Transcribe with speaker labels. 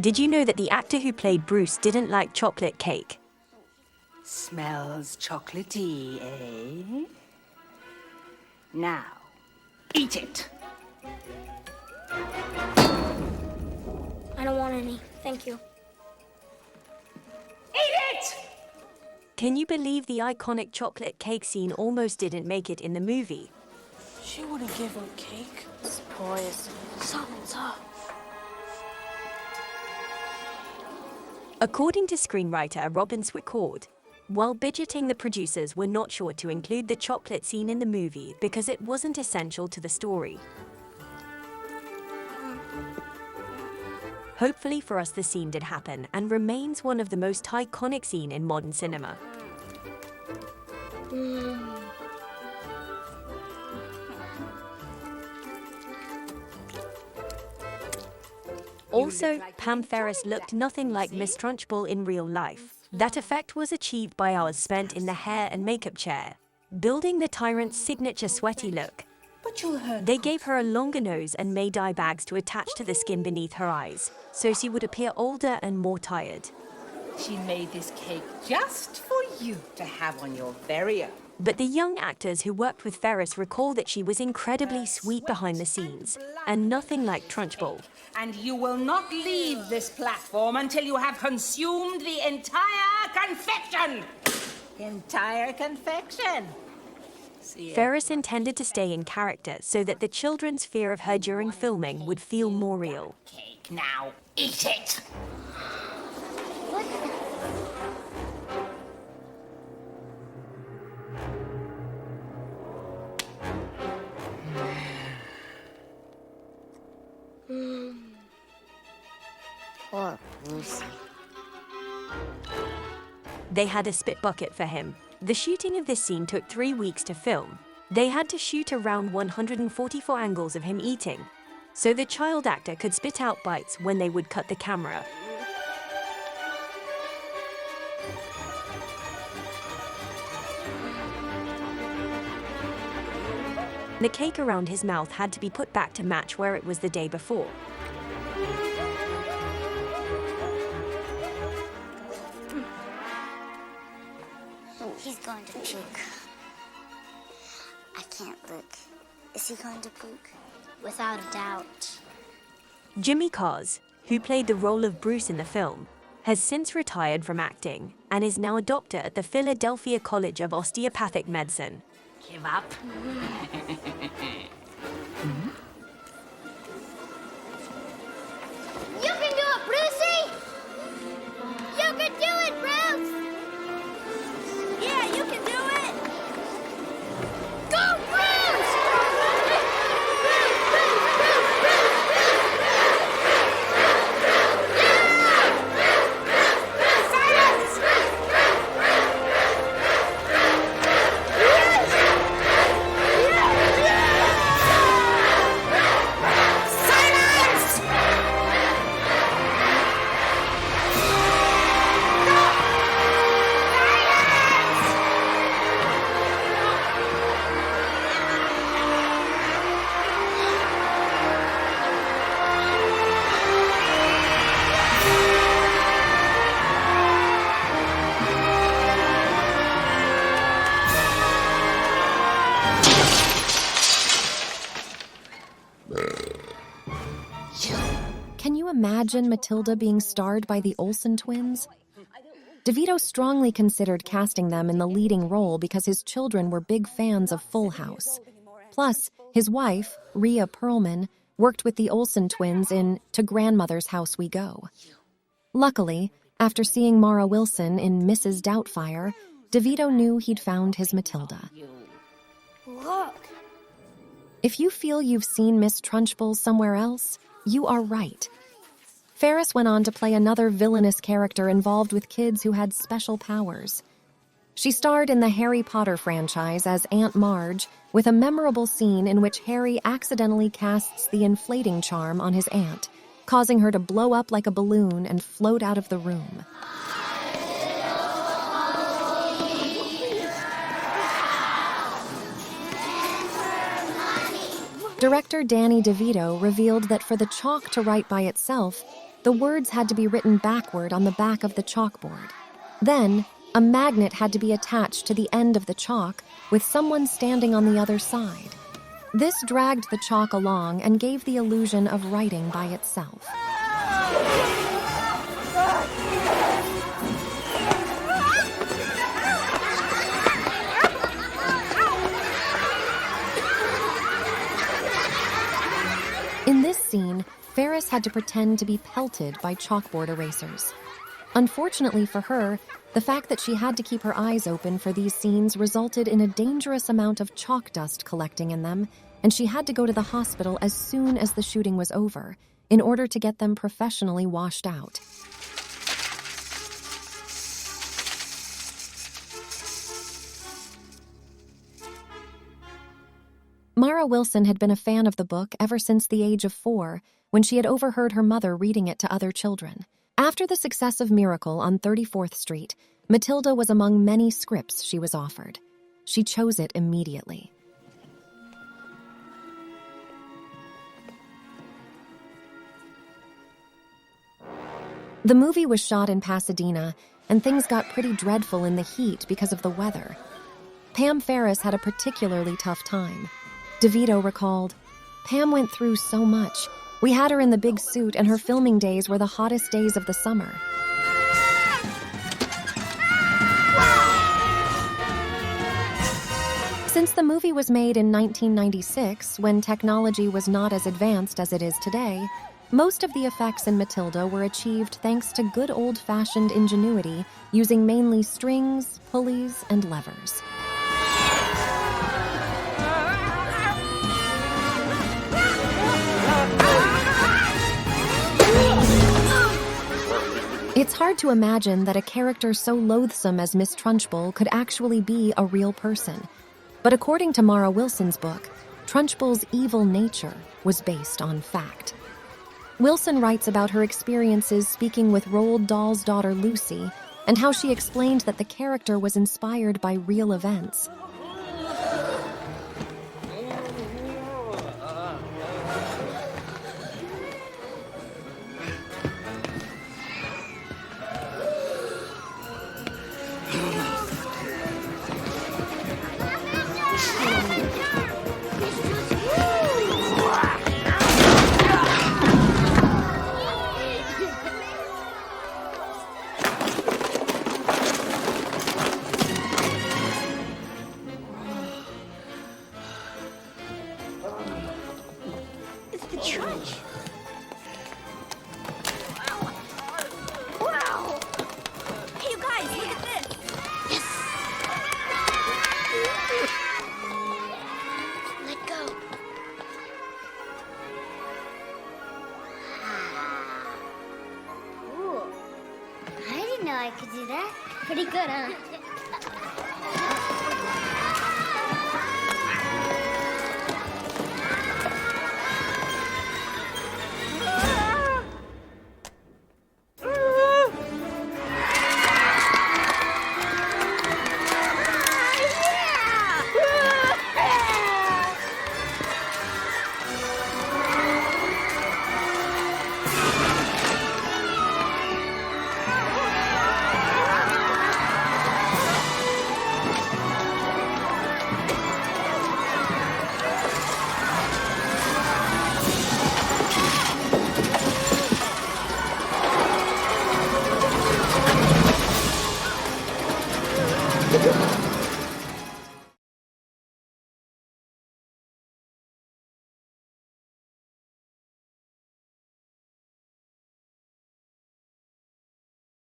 Speaker 1: Did you know that the actor who played Bruce didn't like chocolate cake?
Speaker 2: Smells chocolatey, eh? Now, eat it.
Speaker 3: I don't want any, thank you.
Speaker 2: Eat it!
Speaker 1: Can you believe the iconic chocolate cake scene almost didn't make it in the movie?
Speaker 4: She wouldn't give him cake.
Speaker 3: This boy is something's up.
Speaker 1: According to screenwriter Robin Swicord, while budgeting, the producers were not sure to include the chocolate scene in the movie because it wasn't essential to the story. Hopefully for us, the scene did happen and remains one of the most iconic scenes in modern cinema. Also, Pam Ferris looked nothing like Miss Trunchbull in real life. That effect was achieved by hours spent in the hair and makeup chair, building the tyrant's signature sweaty look. They gave her a longer nose and made eye bags to attach to the skin beneath her eyes, so she would appear older and more tired.
Speaker 2: She made this cake just for you to have on your very own.
Speaker 1: But the young actors who worked with Ferris recall that she was incredibly sweet behind the scenes, and nothing like Trunchbull.
Speaker 2: And you will not leave this platform until you have consumed the entire confection! Entire confection!
Speaker 1: Ferris intended to stay in character so that the children's fear of her during filming would feel more real.
Speaker 2: Cake, now eat it!
Speaker 3: Poor Brucey.
Speaker 1: They had a spit bucket for him. The shooting of this scene took 3 weeks to film. They had to shoot around 144 angles of him eating, so the child actor could spit out bites when they would cut the camera. The cake around his mouth had to be put back to match where it was the day before.
Speaker 3: He's going to puke. I can't look. Is he going to puke? Without a doubt.
Speaker 1: Jimmy Karz, who played the role of Bruce in the film, has since retired from acting and is now a doctor at the Philadelphia College of Osteopathic Medicine.
Speaker 2: Give up.
Speaker 3: You can do it, Brucey! You can do it, Bruce! Yeah, you can do it! Go, Bruce!
Speaker 5: Can you imagine Matilda being starred by the Olsen twins? DeVito strongly considered casting them in the leading role because his children were big fans of Full House. Plus, his wife, Rhea Perlman, worked with the Olsen twins in To Grandmother's House We Go. Luckily, after seeing Mara Wilson in Mrs. Doubtfire, DeVito knew he'd found his Matilda.
Speaker 3: Look.
Speaker 5: If you feel you've seen Miss Trunchbull somewhere else, you are right. Ferris went on to play another villainous character involved with kids who had special powers. She starred in the Harry Potter franchise as Aunt Marge, with a memorable scene in which Harry accidentally casts the inflating charm on his aunt, causing her to blow up like a balloon and float out of the room. Director Danny DeVito revealed that for the chalk to write by itself, the words had to be written backward on the back of the chalkboard. Then, a magnet had to be attached to the end of the chalk with someone standing on the other side. This dragged the chalk along and gave the illusion of writing by itself. In this scene, Ferris had to pretend to be pelted by chalkboard erasers. Unfortunately for her, the fact that she had to keep her eyes open for these scenes resulted in a dangerous amount of chalk dust collecting in them, and she had to go to the hospital as soon as the shooting was over in order to get them professionally washed out. Mara Wilson had been a fan of the book ever since the age of 4, when she had overheard her mother reading it to other children. After the success of Miracle on 34th Street, Matilda was among many scripts she was offered. She chose it immediately. The movie was shot in Pasadena, and things got pretty dreadful in the heat because of the weather. Pam Ferris had a particularly tough time. DeVito recalled, "Pam went through so much. We had her in the big suit, and her filming days were the hottest days of the summer." Since the movie was made in 1996, when technology was not as advanced as it is today, most of the effects in Matilda were achieved thanks to good old-fashioned ingenuity, using mainly strings, pulleys, and levers. It's hard to imagine that a character so loathsome as Miss Trunchbull could actually be a real person. But according to Mara Wilson's book, Trunchbull's evil nature was based on fact. Wilson writes about her experiences speaking with Roald Dahl's daughter Lucy, and how she explained that the character was inspired by real events.
Speaker 3: I could do that. Pretty good, huh?
Speaker 6: Yeah.